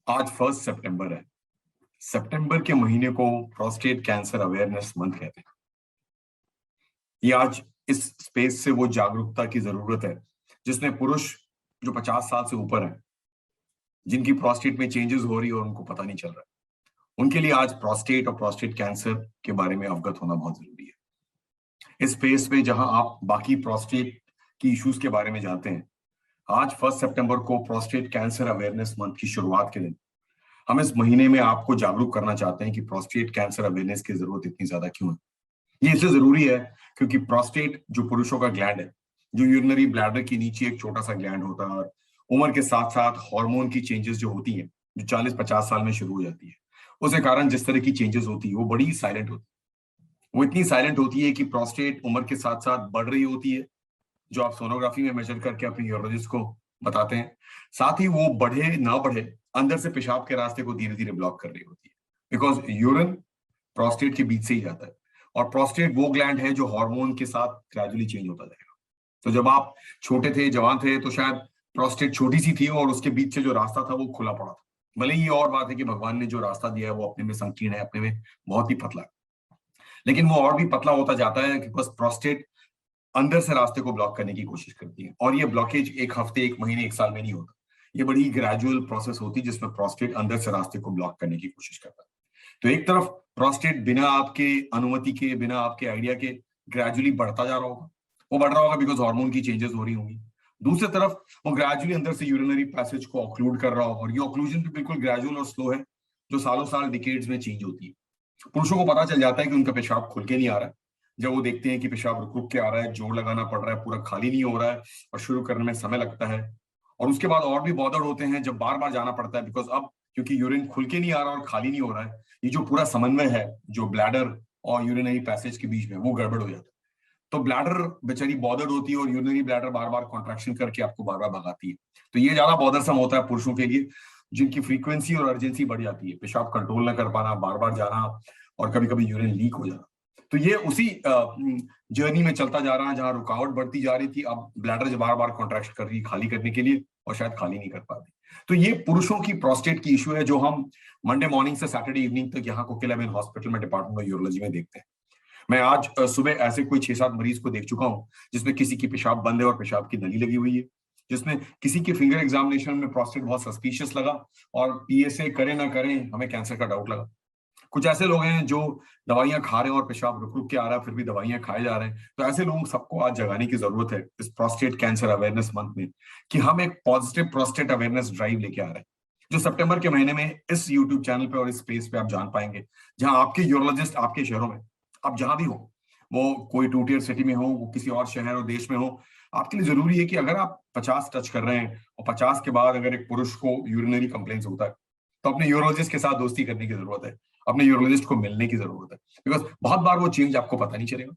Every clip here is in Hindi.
आज 1 सितंबर है। सितंबर के महीने को प्रोस्टेट कैंसर अवेयरनेस मंथ कहते हैं। ये आज इस स्पेस से वो जागरूकता की जरूरत है जिसमें पुरुष जो 50 साल से ऊपर हैं, जिनकी प्रोस्टेट में चेंजेस हो रही है और उनको पता नहीं चल रहा है, उनके लिए आज प्रोस्टेट और प्रोस्टेट कैंसर के बारे में अवगत होना बहुत जरूरी है। इस स्पेस में जहां आप बाकी प्रोस्टेट की इश्यूज के बारे में जानते हैं, आज 1 सितंबर को प्रोस्टेट कैंसर अवेयरनेस मंथ की शुरुआत के दिन हम इस महीने में आपको जागरूक करना चाहते हैं कि प्रोस्टेट कैंसर अवेयरनेस की जरूरत इतनी ज्यादा क्यों है। ये इसलिए जरूरी है क्योंकि प्रोस्टेट जो पुरुषों का ग्लैंड है, जो यूरिनरी ब्लैडर के नीचे एक छोटा सा ग्लैंड होता है, और उम्र के साथ साथ हार्मोन की चेंजेस जो होती हैं, जो 40-50 साल में शुरू हो जाती है, उसके कारण जिस तरह की चेंजेस होती है वो बड़ी साइलेंट होती है। वो इतनी साइलेंट होती है कि प्रोस्टेट उम्र के साथ साथ बढ़ रही होती है, जो आप सोनोग्राफी में मेजर करके अपने यूरोलॉजिस्ट को बताते हैं। साथ ही वो बढ़े ना बढ़े, अंदर से पेशाब के रास्ते को धीरे धीरे ब्लॉक कर रही होती है, बिकॉज यूरिन प्रोस्टेट के बीच से ही जाता है, और प्रोस्टेट वो ग्लैंड है जो हार्मोन के साथ ग्रेजुअली चेंज होता जाएगा। तो जब आप छोटे थे, जवान थे, तो शायद प्रोस्टेट छोटी सी थी और उसके बीच से जो रास्ता था वो खुला पड़ा था। भले ही ये और बात है कि भगवान ने जो रास्ता दिया है वो अपने में संकीर्ण है, अपने में बहुत ही पतला है, लेकिन वो और भी पतला होता जाता है कि बस प्रोस्टेट अंदर से रास्ते को ब्लॉक करने की कोशिश करती है। और ये ब्लॉकेज एक हफ्ते, एक महीने, एक साल में नहीं होता। ये बड़ी ग्रेजुअल प्रोसेस होती है जिसमें प्रोस्टेट अंदर से रास्ते को ब्लॉक करने की कोशिश करता है। तो एक तरफ प्रोस्टेट बिना आपके अनुमति के, बिना आपके आइडिया के ग्रेजुअली बढ़ता जा रहा होगा। वो बढ़ रहा होगा बिकॉज हार्मोन की चेंजेस हो रही होंगी। दूसरी तरफ वो ग्रेजुअली अंदर से यूरिनरी पैसेज को ऑक्लूड कर रहा होगा, और ये ऑक्लूजन भी बिल्कुल ग्रेजुअल और स्लो है, जो सालों साल डिकेड्स में चेंज होती है। पुरुषों को पता चल जाता है कि उनका पेशाब खुल के नहीं आ रहा है। जब वो देखते हैं कि पेशाब रुक रुक के आ रहा है, जोर लगाना पड़ रहा है, पूरा खाली नहीं हो रहा है और शुरू करने में समय लगता है, और उसके बाद और भी बॉदर होते हैं जब बार बार जाना पड़ता है, बिकॉज अब क्योंकि यूरिन खुल के नहीं आ रहा और खाली नहीं हो रहा है, ये जो पूरा समन्वय है जो ब्लैडर और यूरिनरी पैसेज के बीच में, वो गड़बड़ हो जाता है। तो ब्लैडर बेचारी बॉदर होती है और यूरिनरी ब्लैडर बार बार कॉन्ट्रैक्शन करके आपको बार बार भगाती है। तो ये ज्यादा बॉदरसम होता है पुरुषों के लिए, जिनकी फ्रीक्वेंसी और अर्जेंसी बढ़ जाती है, पेशाब कंट्रोल ना कर पाना, बार बार जाना, और कभी कभी यूरिन लीक हो जाना। तो ये उसी जर्नी में चलता जा रहा है जहां रुकावट बढ़ती जा रही थी, अब ब्लैडर जो बार बार कॉन्ट्रैक्शन कर रही है खाली करने के लिए, और शायद खाली नहीं कर पाती। तो ये पुरुषों की प्रोस्टेट की इशू है जो हम मंडे मॉर्निंग से सैटरडे इवनिंग तक यहाँ कोकिलाबेन हॉस्पिटल में डिपार्टमेंट ऑफ यूरोलॉजी में देखते हैं। मैं आज सुबह ऐसे कोई 6-7 मरीज को देख चुका हूँ जिसमें किसी की पेशाब बंद है और पेशाब की नली लगी हुई है, जिसमें किसी के फिंगर एग्जामिनेशन में प्रोस्टेट बहुत सस्पिशियस लगा और पीएसए करें ना करें हमें कैंसर का डाउट लगा। कुछ ऐसे लोग हैं जो दवाइयां खा रहे हैं और पेशाब रुक रुक के आ रहा है, फिर भी दवाइयां खाए जा रहे हैं। तो ऐसे लोगों सबको आज जगाने की जरूरत है इस प्रोस्टेट कैंसर अवेयरनेस मंथ में, कि हम एक पॉजिटिव प्रोस्टेट अवेयरनेस ड्राइव लेके आ रहे हैं, जो सितंबर के महीने में इस यूट्यूब चैनल पे और इस स्पेस पे आप जान पाएंगे, जहां आपके यूरोलॉजिस्ट आपके शहरों में, आप जहां भी हो, वो कोई 2 टियर सिटी में हो, वो किसी और शहर और देश में हो, आपके लिए जरूरी है कि अगर आप 50 टच कर रहे हैं और 50 के बाद अगर एक पुरुष को यूरिनरी कंप्लेंट्स होता है, तो अपने यूरोलॉजिस्ट के साथ दोस्ती करने की जरूरत है, अपने यूरोलॉजिस्ट को मिलने की जरूरत है, बिकॉज बहुत बार वो चेंज आपको पता नहीं चलेगा।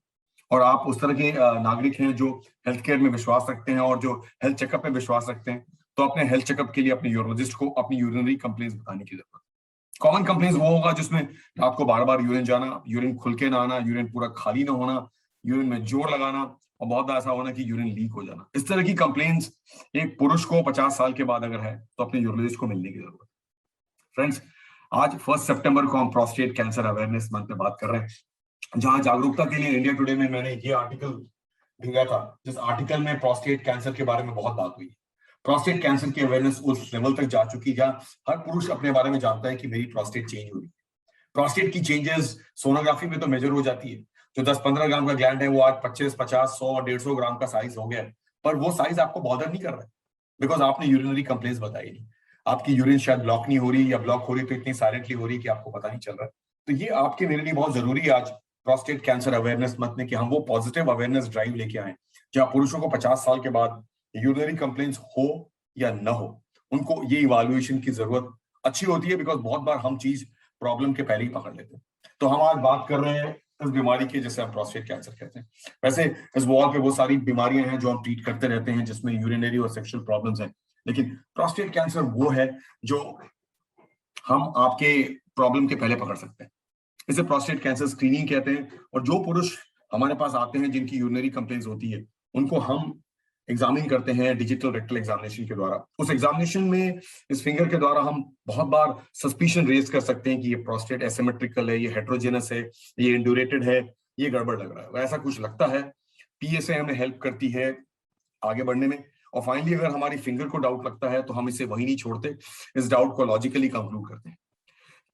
और आप उस तरह के नागरिक हैं जो हेल्थ केयर में विश्वास रखते हैं और जो हेल्थ चेकअप में विश्वास रखते हैं, तो अपने हेल्थ चेकअप के लिए अपने यूरोलॉजिस्ट को अपनी यूरिनरी कंप्लेंट्स बताने की जरूरत है। कॉमन कंप्लेंट्स वो होगा जिसमें रात को बार बार यूरिन जाना, यूरिन खुल के ना आना, यूरिन पूरा खाली ना होना, यूरिन में जोर लगाना, और बहुत ऐसा होना कि यूरिन लीक हो जाना। इस तरह की कंप्लेंट्स एक पुरुष को 50 साल के बाद अगर है तो अपने यूरोलॉजिस्ट को मिलने की जरूरत है। फ्रेंड्स, आज 1 सितंबर को हम प्रोस्टेट कैंसर अवेयरनेस मंथ पे बात कर रहे हैं, जहां जागरूकता के लिए इंडिया टुडे में मैंने ये आर्टिकल भेजा था, जिस आर्टिकल में प्रोस्टेट कैंसर के बारे में बहुत बात हुई। प्रोस्टेट कैंसर की अवेयरनेस उस लेवल तक जा चुकी है जहां हर पुरुष अपने बारे में जानता है कि मेरी प्रोस्टेट चेंज हो रही है। प्रोस्टेट की चेंजेस सोनोग्राफी में तो मेजर हो जाती है। जो 10-15 ग्राम का ग्लैंड है वो आज 25, 50, 100, 150 ग्राम का साइज हो गया है, पर वो साइज आपको बॉदर नहीं कर रहा है, बिकॉज आपने यूरिनरी कंप्लेंट्स बताई नहीं। आपकी यूरिन शायद ब्लॉक नहीं हो रही, या ब्लॉक हो रही तो इतनी साइलेंटली हो रही कि आपको पता नहीं चल रहा है। तो ये आपके मेरे लिए बहुत जरूरी है आज प्रोस्टेट कैंसर अवेयरनेस मंथ में, कि हम वो पॉजिटिव अवेयरनेस ड्राइव लेके आए, जहां पुरुषों को 50 साल के बाद यूरिनरी कंप्लेंट्स हो या न हो, उनको ये इवाल्युएशन की जरूरत अच्छी होती है, बिकॉज बहुत बार हम चीज प्रॉब्लम के पहले ही पकड़ लेते हैं। तो हम आज बात कर रहे हैं इस बीमारी की जिसे हम प्रोस्टेट कैंसर कहते हैं। वैसे इस वॉल पे वो सारी बीमारियां हैं जो हम ट्रीट करते रहते हैं, जिसमें यूरिनरी और सेक्सुअल प्रॉब्लम्स हैं, लेकिन प्रोस्टेट कैंसर वो है जो हम आपके प्रॉब्लम के पहले पकड़ सकते हैं। इसे प्रोस्टेट कैंसर स्क्रीनिंग कहते हैं। और जो पुरुष हमारे पास आते हैं जिनकी यूरिनरी कंप्लेंट्स होती है, उनको हम एग्जामिन करते हैं डिजिटल रेक्टल एग्जामिनेशन के द्वारा। उस एग्जामिनेशन में इस फिंगर के द्वारा हम बहुत बार सस्पिशन रेज कर सकते हैं कि ये प्रोस्टेट एसिमेट्रिकल है, ये हेट्रोजेनस है, ये इंड्यूरेटेड है, ये गड़बड़ लग रहा है, वैसा कुछ लगता है। पीएसए हमें हेल्प करती है आगे बढ़ने में। और फाइनली अगर हमारी फिंगर को डाउट लगता है तो हम इसे वही नहीं छोड़ते, इस डाउट को लॉजिकली कंक्लूड करते हैं।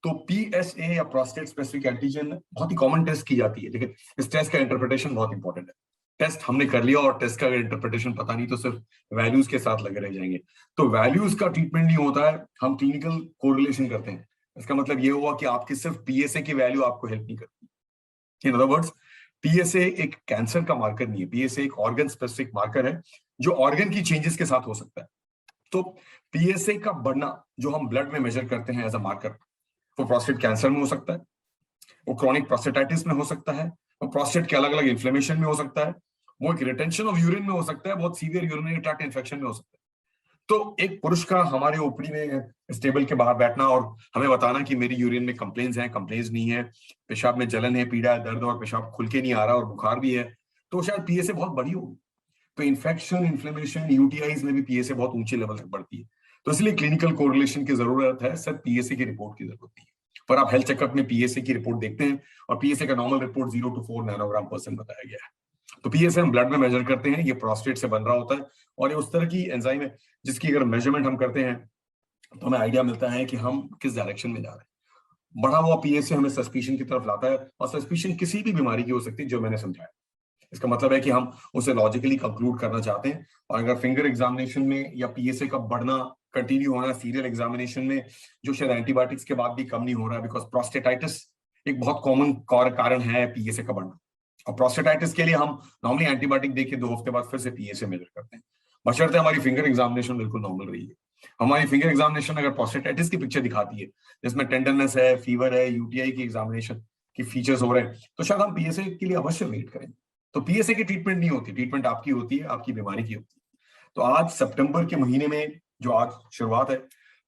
तो पीएसए या प्रोस्टेट स्पेसिफिक एंटीजन बहुत ही कॉमन टेस्ट की जाती है, लेकिन इस टेस्ट का इंटरप्रिटेशन बहुत इंपॉर्टेंट है। टेस्ट हमने कर लिया और टेस्ट का अगर इंटरप्रिटेशन पता नहीं तो सिर्फ वैल्यूज के साथ लगे रह जाएंगे। तो वैल्यूज का ट्रीटमेंट नहीं होता है, हम क्लिनिकल कोरिलेशन करते हैं। इसका मतलब ये हुआ कि आपकी सिर्फ पीएसए की वैल्यू आपको हेल्प नहीं करती। इन अदर वर्ड्स, पीएसए एक कैंसर का मार्कर नहीं है, पीएसए एक ऑर्गन स्पेसिफिक मार्कर है जो ऑर्गन की चेंजेस के साथ हो सकता है। तो पीएसए का बढ़ना जो हम ब्लड में मेजर करते हैं एज अ मार्कर, वो प्रोस्टेट कैंसर में हो सकता है, वो क्रॉनिक प्रोस्टेटाइटिस में हो सकता है, वो प्रोस्टेट के अलग अलग इन्फ्लेमेशन में हो सकता है, वो एक रिटेंशन ऑफ यूरिन में हो सकता है, बहुत सीवियर यूरिनरी ट्रैक्ट इन्फेक्शन में हो सकता है। तो एक पुरुष का हमारे ओपीडी में इस टेबल के बाहर बैठना और हमें बताना कि मेरी यूरिन में कंप्लेन्स हैं, कंप्लेन्स नहीं है, पेशाब में जलन है, पीड़ा है, दर्द और पेशाब खुल के नहीं आ रहा और बुखार भी है, तो शायद पीएसए बहुत बड़ी होगी। तो इन्फेक्शन, इन्फ्लेमेशन, यूटीआईज में भी पीएसए बहुत ऊंचे लेवल तक बढ़ती है। तो इसलिए क्लिनिकल कोरिलेशन की जरूरत है, सिर्फ पीएसए की रिपोर्ट की जरूरत नहीं है। पर आप हेल्थ चेकअप में पीएसए की रिपोर्ट देखते हैं और पीएसए का normal report 0 to 4 nanogram percent बताया गया है। तो पीएसए हम ब्लड में मेजर करते हैं, ये प्रोस्टेट से बन रहा होता है और ये उस तरह की एंजाइम है जिसकी अगर मेजरमेंट हम करते हैं तो हमें आइडिया मिलता है कि हम किस डायरेक्शन में जा रहे हैं। बढ़ा हुआ पीएसए हमें सस्पिशन की तरफ लाता है और सस्पिशन किसी भी बीमारी की हो सकती है जो मैंने समझाया। इसका मतलब है कि हम उसे लॉजिकली कंक्लूड करना चाहते हैं। और अगर फिंगर एग्जामिनेशन में या पीएसए का बढ़ना कंटिन्यू होना सीरियल एग्जामिनेशन में, जो शायद एंटीबायोटिक्स के बाद भी कम नहीं हो रहा है, बिकॉज प्रोस्टेटाइटिस एक बहुत कॉमन कारण है पीएसए का बढ़ना। और प्रोस्टेटाइटिस के लिए हम नॉर्मली एंटीबायोटिक देके 2 हफ्ते बाद फिर से पीएसए मेजर करते हैं, बशर्ते हमारी फिंगर एग्जामिनेशन बिल्कुल नॉर्मल रही है। हमारी फिंगर एग्जामिनेशन अगर प्रोस्टेटाइटिस की पिक्चर दिखाती है जिसमें टेंडरनेस है, फीवर है, यूटीआई की एग्जामिनेशन की फीचर्स हो रहे हैं, तो शायद हम पीएसए के लिए अवश्य वेट करें। तो पीएसए की ट्रीटमेंट नहीं होती, ट्रीटमेंट आपकी होती है, आपकी बीमारी की होती है। तो आज सितंबर के महीने में जो आज शुरुआत है,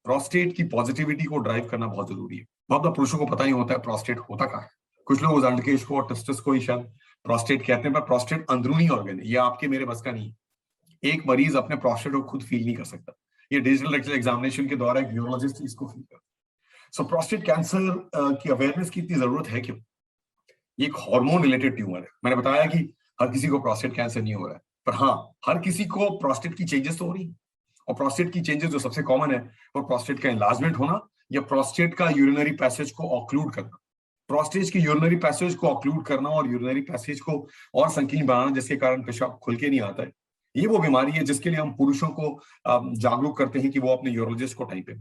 प्रोस्टेट की पॉजिटिविटी को ड्राइव करना बहुत जरूरी है। बहुत बार पुरुषों को पता नहीं होता है प्रोस्टेट होता कहाँ है। कुछ लोग उस अंडकेश को और टेस्टिस को ही शायद प्रोस्टेट कहते हैं, पर प्रोस्टेट अंदरूनी ऑर्गन है, ये आपके मेरे बस का नहीं है। एक मरीज अपने प्रोस्टेट को खुद फील नहीं कर सकता, ये डिजिटल रेक्टल एग्जामिनेशन के द्वारा एक यूरोलॉजिस्ट इसको फील करता है। सो प्रोस्टेट कैंसर की अवेयरनेस की इतनी जरूरत है क्यों? ये एक हार्मोन रिलेटेड ट्यूमर है। मैंने बताया कि हर किसी को प्रोस्टेट कैंसर नहीं हो रहा है, पर हाँ, हर किसी को प्रोस्टेट की चेंजेस तो हो रही है। और प्रोस्टेट की चेंजेस जो सबसे कॉमन है वो प्रोस्टेट का एनलार्जमेंट होना या प्रोस्टेट का यूरिनरी पैसेज को ऑक्लूड करना। प्रोस्टेट की यूरिनरी पैसेज को ऑक्लूड करना और यूरिनरी पैसेज को और संकीर्ण बनाना जिसके कारण पेशाब खुल के नहीं आता है, ये वो बीमारी है जिसके लिए हम पुरुषों को जागरूक करते हैं कि वो अपने यूरोलॉजिस्ट को टाइम पे।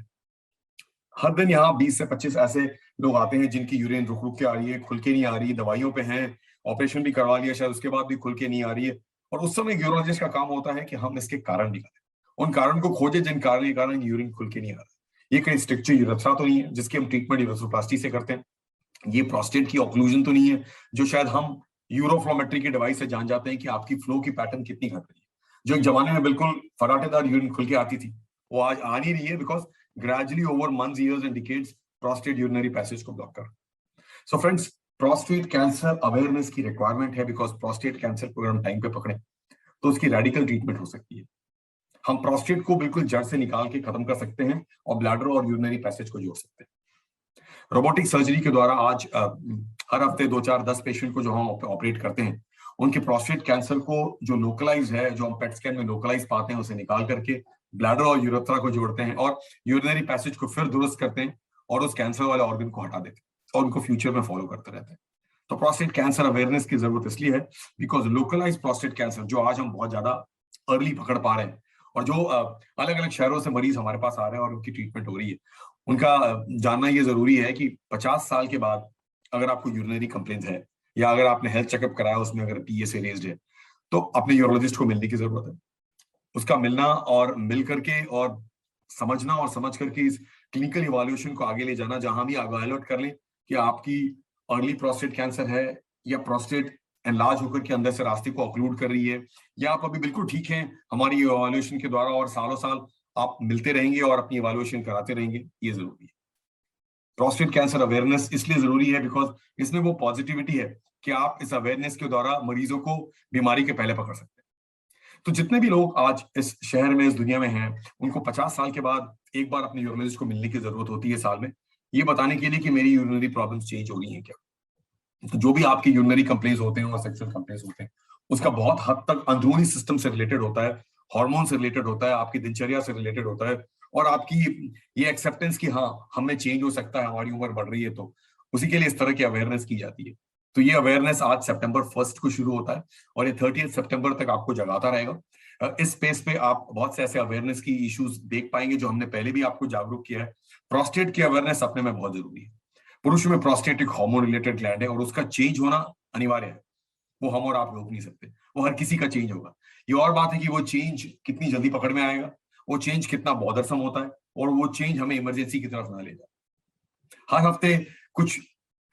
हर दिन यहाँ 20 से 25 ऐसे लोग आते हैं जिनकी यूरिन रुक रुक के आ रही है, खुल के नहीं आ रही, दवाइयों पे हैं, ऑपरेशन भी करवा लिया शायद, उसके बाद भी खुल के नहीं आ रही है। और उस समय यूरोलॉजिस्ट का काम होता है कि हम इसके कारण निकालें, उन कारण को खोजे जिन कारण के कारण यूरिन खुल के नहीं आ रहा। ये कहीं स्ट्रक्चर यूरेथ्रा तो नहीं है जिसकी हम ट्रीटमेंट यूरेथ्रोप्लास्टी से करते हैं, ये प्रोस्टेट की ऑक्लूजन तो नहीं है जो शायद हम यूरोफ्लोमेट्री की डिवाइस से जान जाते हैं कि आपकी फ्लो की पैटर्न कितनी घट रही है। जो एक जमाने में बिल्कुल फराटेदार यूरिन खुल के आती थी, वो आज आ नहीं रही है, because gradually over months, years and decades prostate urinary passage को ब्लॉक कर। So friends, prostate cancer awareness की requirement है, because prostate cancer को अगर हम टाइम पे पकड़े तो उसकी रेडिकल ट्रीटमेंट हो सकती है। हम प्रोस्टेट को बिल्कुल जड़ से निकाल के खत्म कर सकते हैं और ब्लैडर और यूरिनरी पैसेज को जोड़ सकते हैं। रोबोटिक सर्जरी के द्वारा आज हर हफ्ते 2, 4, 10 पेशेंट को जो हम ऑपरेट करते हैं, उनके प्रोस्टेट कैंसर को जो लोकलाइज है, जो हम पेट स्कैन में लोकलाइज पाते हैं, उसे निकाल करके ब्लैडर और यूरेथ्रा को जोड़ते हैं और यूरिनरी पैसेज को फिर दुरुस्त करते हैं और उस कैंसर वाले ऑर्गन को हटा देते हैं और उनको फ्यूचर में फॉलो करते रहते हैं। तो प्रोस्टेट कैंसर अवेयरनेस की जरूरत इसलिए है बिकॉज लोकलाइज प्रोस्टेट कैंसर जो आज हम बहुत ज्यादा अर्ली पकड़ पा रहे हैं और जो अलग अलग शहरों से मरीज हमारे पास आ रहे हैं और उनकी ट्रीटमेंट हो रही है, उनका जानना ये जरूरी है कि 50 साल के बाद अगर आपको यूरिनरी कंप्लेंट है या अगर आपने हेल्थ चेकअप कराया उसमें अगर पीएसए रेज्ड है, तो अपने यूरोलॉजिस्ट को मिलने की जरूरत है। उसका मिलना और मिल करके और समझना और समझ करके इस क्लिनिकल इवैल्यूएशन को आगे ले जाना, जहां भी इवैल्यूएट कर लें कि आपकी अर्ली प्रोस्टेट कैंसर है या प्रोस्टेट एनलार्ज होकर के अंदर से रास्ते को ऑक्लूड कर रही है, या आप अभी बिल्कुल ठीक हैं हमारी इवैल्यूएशन के द्वारा और सालों साल आप मिलते रहेंगे और अपनी इवैल्यूएशन कराते रहेंगे, ये जरूरी है। प्रोस्टेट कैंसर अवेयरनेस इसलिए जरूरी है बिकॉज इसमें वो पॉजिटिविटी है कि आप इस अवेयरनेस के द्वारा मरीजों को बीमारी के पहले पकड़ सकते हैं। तो जितने भी लोग आज इस शहर में, इस दुनिया में हैं, उनको 50 साल के बाद एक बार अपने यूरोलॉजिस्ट को मिलने की जरूरत होती है साल में, ये बताने के लिए कि मेरी यूरिनरी प्रॉब्लम्स चेंज हो रही हैं क्या। तो जो भी आपके यूरिनरी कंप्लेंट्स होते हैं और सेक्सुअल कंप्लेंट्स होते हैं, उसका बहुत हद तक अंदरूनी सिस्टम से रिलेटेड होता है, हार्मोन से रिलेटेड होता है, आपकी दिनचर्या से रिलेटेड होता है, और आपकी ये एक्सेप्टेंस कि हाँ हमें चेंज हो सकता है, हमारी उम्र बढ़ रही है, तो उसी के लिए इस तरह की अवेयरनेस की जाती है। तो ये अवेयरनेस आज सितंबर 1 को शुरू होता है और ये 30 सितंबर तक आपको जगाता रहेगा। इस स्पेस पे आप बहुत से ऐसे अवेयरनेस की इश्यूज देख पाएंगे जो हमने पहले भी आपको जागरूक किया है। प्रोस्टेट की अवेयरनेस अपने में बहुत जरूरी है। पुरुष में प्रोस्टेट एक हार्मोन रिलेटेड ग्लैंड है और उसका चेंज होना अनिवार्य है। वो हम और आप रोक नहीं सकते, वो हर किसी का चेंज होगा। ये और बात है कि वो चेंज कितनी जल्दी पकड़ में आएगा, वो चेंज कितना बॉदरसम होता है, और वो चेंज हमें इमरजेंसी की तरफ ना ले जाए। हर हफ्ते कुछ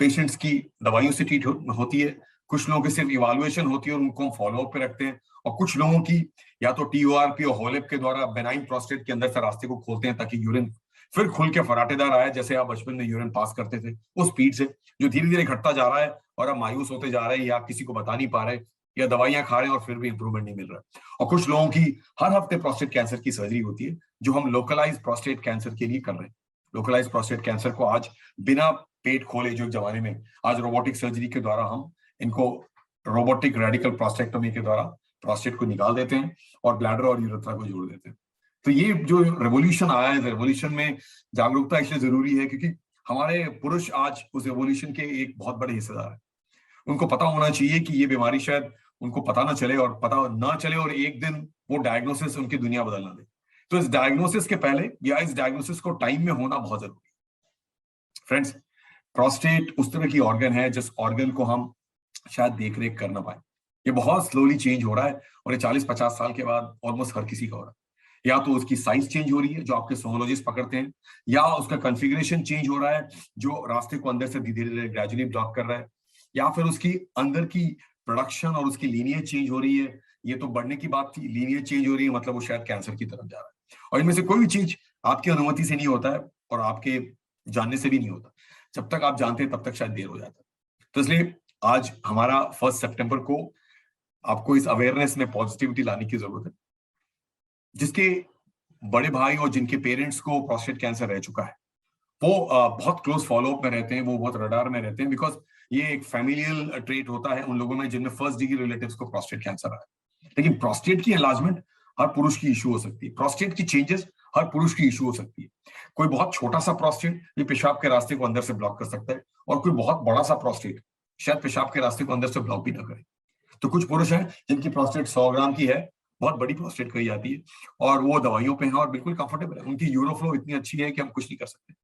पेशेंट्स की दवाइयों से ट्रीट होती है, कुछ लोगों की सिर्फ इवालुएशन होती है और उनको हम फॉलोअप पे रखते हैं, और कुछ लोगों की या तो टीओआरपी और होलेप के द्वारा बेनाइन प्रोस्टेट के अंदर से रास्ते को खोलते हैं ताकि यूरिन फिर खुल के फराटेदार आए, जैसे आप बचपन में यूरिन पास करते थे उस स्पीड से, जो धीरे धीरे घटता जा रहा है और आप मायूस होते जा रहे हैं या आप किसी को बता नहीं पा रहे या दवाइयां खा रहे हैं और फिर भी इंप्रूवमेंट नहीं मिल रहा है। और कुछ लोगों की हर हफ्ते प्रोस्टेट कैंसर की सर्जरी होती है जो हम लोकलाइज प्रोस्टेट कैंसर के लिए कर रहे हैं। लोकलाइज प्रोस्टेट कैंसर को आज बिना पेट खोले, जो जमाने में आज रोबोटिक सर्जरी के द्वारा हम इनको रोबोटिक रेडिकल प्रोस्टेक्टोमी के द्वारा प्रोस्टेट को निकाल देते हैं और ब्लैडर और यूरेथ्रा को जोड़ देते हैं। तो ये जो रेवोल्यूशन आया है, रेवोल्यूशन में जागरूकता इसलिए जरूरी है क्योंकि हमारे पुरुष आज उस रेवोल्यूशन के एक बहुत बड़े हिस्सेदार हैं। उनको पता होना चाहिए कि ये बीमारी शायद उनको पता ना चले और पता ना चले और एक दिन वो डायग्नोसिस उनकी दुनिया बदलना दे। तो इस डायग्नोसिस के पहले या इस डायग्नोसिस को टाइम में होना बहुत जरूरी है। फ्रेंड्स, प्रोस्टेट उस तरह की ऑर्गन है जिस ऑर्गन को हम शायद देख रेख कर ना पाए। ये बहुत स्लोली चेंज हो रहा है और ये 40-50 साल के बाद ऑलमोस्ट हर किसी का हो रहा है। या तो उसकी साइज चेंज हो रही है जो आपके सोनोलॉजिस्ट पकड़ते हैं, या उसका कॉन्फ़िगरेशन चेंज हो रहा है जो रास्ते को अंदर से धीरे धीरे ग्रेजुअली ब्लॉक कर रहा है, या फिर उसकी अंदर की प्रोडक्शन और उसकी लीनियज चेंज हो रही है। ये तो बढ़ने की बात थी, लीनियज चेंज हो रही है मतलब वो शायद कैंसर की तरफ जा रहा है। और इनमें से कोई भी चीज आपकी अनुमति से नहीं होता है और आपके जानने से भी नहीं होता। जब तक आप जानते हैं तब तक शायद देर हो जाता है। तो इसलिए आज हमारा 1 सितंबर को आपको इस अवेयरनेस में पॉजिटिविटी लाने की जरूरत है। जिसके बड़े भाई और जिनके पेरेंट्स को प्रोस्टेट कैंसर रह चुका है वो बहुत क्लोज फॉलोअप में रहते हैं, वो बहुत रडार में रहते हैं, बिकॉज ये एक फैमिलियल ट्रेट होता है उन लोगों में जिनमें फर्स्ट डिग्री रिलेटिव्स को प्रोस्टेट कैंसर आया। लेकिन प्रोस्टेट की एनलार्जमेंट हर पुरुष की इशू हो सकती है, प्रोस्टेट की चेंजेस हर पुरुष की इशू हो सकती है। कोई बहुत छोटा सा प्रोस्टेट ये पेशाब के रास्ते को अंदर से ब्लॉक कर सकता है, और कोई बहुत बड़ा सा प्रोस्टेट शायद पेशाब के रास्ते को अंदर से ब्लॉक भी ना करे। तो कुछ पुरुष हैं जिनकी प्रोस्टेट 100 ग्राम की है, बहुत बड़ी प्रोस्टेट कही जाती है, और वो दवाइयों पे हैं और बिल्कुल कंफर्टेबल है, उनकी यूरोफ्लो इतनी अच्छी है कि हम कुछ नहीं कर सकते।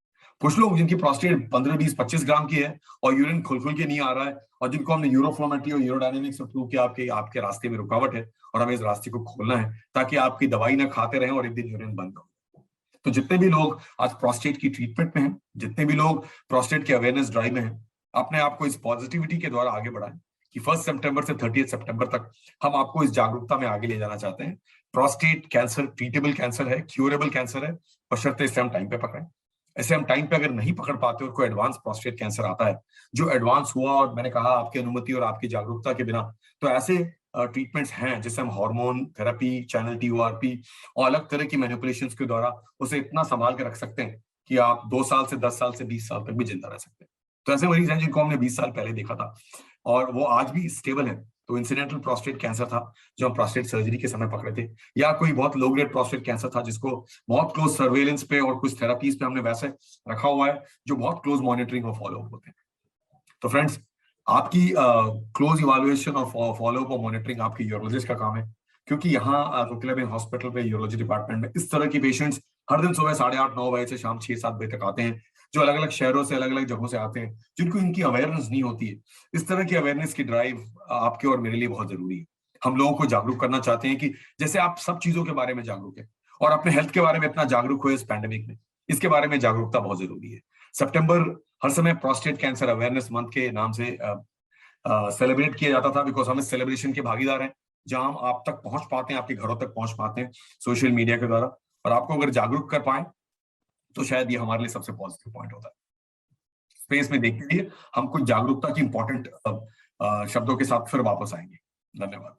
कुछ लोग जिनकी प्रोस्टेट 15, 20, 25 ग्राम की है और यूरिन खुल खुल के नहीं आ रहा है, और जिनको हमने यूरोफ्लोमेट्री और यूरोडायनेमिक्स में प्रूव किया आपके आपके रास्ते में रुकावट है और हमें इस रास्ते को खोलना है ताकि आपकी दवाई ना खाते रहें और एक दिन यूरिन बंद हो। तो जितने भी लोग आज प्रोस्टेट की ट्रीटमेंट में हैं, जितने भी लोग प्रोस्टेट के अवेयरनेस ड्राइव में हैं, अपने आप को इस पॉजिटिविटी के द्वारा आगे बढ़ाएं कि 1 सितंबर से 30 सितंबर तक हम आपको इस जागरूकता में आगे ले जाना चाहते हैं। प्रोस्टेट कैंसर ट्रीटेबल कैंसर है, क्यूरेबल कैंसर है, बशर्ते इसे हम टाइम पे पकड़ें। ऐसे हम टाइम पे अगर नहीं पकड़ पाते और कोई एडवांस प्रोस्टेट कैंसर आता है जो एडवांस हुआ और मैंने कहा आपकी अनुमति और आपकी जागरूकता के बिना, तो ऐसे ट्रीटमेंट्स हैं जिससे हम हार्मोन थेरेपी, चैनल टीओआरपी और अलग तरह की मैनिपुलेशंस के द्वारा उसे इतना संभाल के रख सकते हैं कि आप 2 साल से 10 साल से 20 साल तक भी जिंदा रह सकते हैं। तो ऐसे मरीज हैं जिनको हमने 20 साल पहले देखा था और वो आज भी स्टेबल है। तो इंसिडेंटल प्रोस्टेट कैंसर था जो हम प्रोस्टेट सर्जरी के समय पकड़े थे, या कोई बहुत लो ग्रेड प्रोस्टेट कैंसर था जिसको बहुत क्लोज सर्वेलेंस पे और कुछ थेरापीज पे हमने वैसे रखा हुआ है जो बहुत क्लोज मॉनिटरिंग और फॉलोअप होते हैं। तो फ्रेंड्स, आपकी क्लोज इवैल्यूएशन और फॉलोअप और मॉनिटरिंग आपकी यूरोलॉजिस्ट का काम है, क्योंकि यहाँ कोकिलाबेन हॉस्पिटल पे यूरोलॉजी डिपार्टमेंट में इस तरह की पेशेंट्स हर दिन सुबह 8:30-9 बजे से शाम 6-7 बजे तक आते हैं, जो अलग अलग शहरों से, अलग अलग जगहों से आते हैं, जिनको इनकी अवेयरनेस नहीं होती है। इस तरह की अवेयरनेस की ड्राइव आपके और मेरे लिए बहुत जरूरी है। हम लोगों को जागरूक करना चाहते हैं कि जैसे आप सब चीजों के बारे में जागरूक है और अपने हेल्थ के बारे में इतना जागरूक हुए इस पैंडेमिक में, इसके बारे में जागरूकता बहुत जरूरी है। सितंबर हर समय प्रोस्टेट कैंसर अवेयरनेस मंथ के नाम से सेलिब्रेट किया जाता था, बिकॉज हम इस सेलिब्रेशन के भागीदार हैं, जहां हम आप तक पहुंच पाते हैं, आपके घरों तक पहुंच पाते हैं सोशल मीडिया के द्वारा, और आपको अगर जागरूक कर पाए तो शायद ये हमारे लिए सबसे पॉजिटिव पॉइंट होता है। स्पेस में देखते लिए हम कुछ जागरूकता की इंपॉर्टेंट शब्दों के साथ फिर वापस आएंगे। धन्यवाद।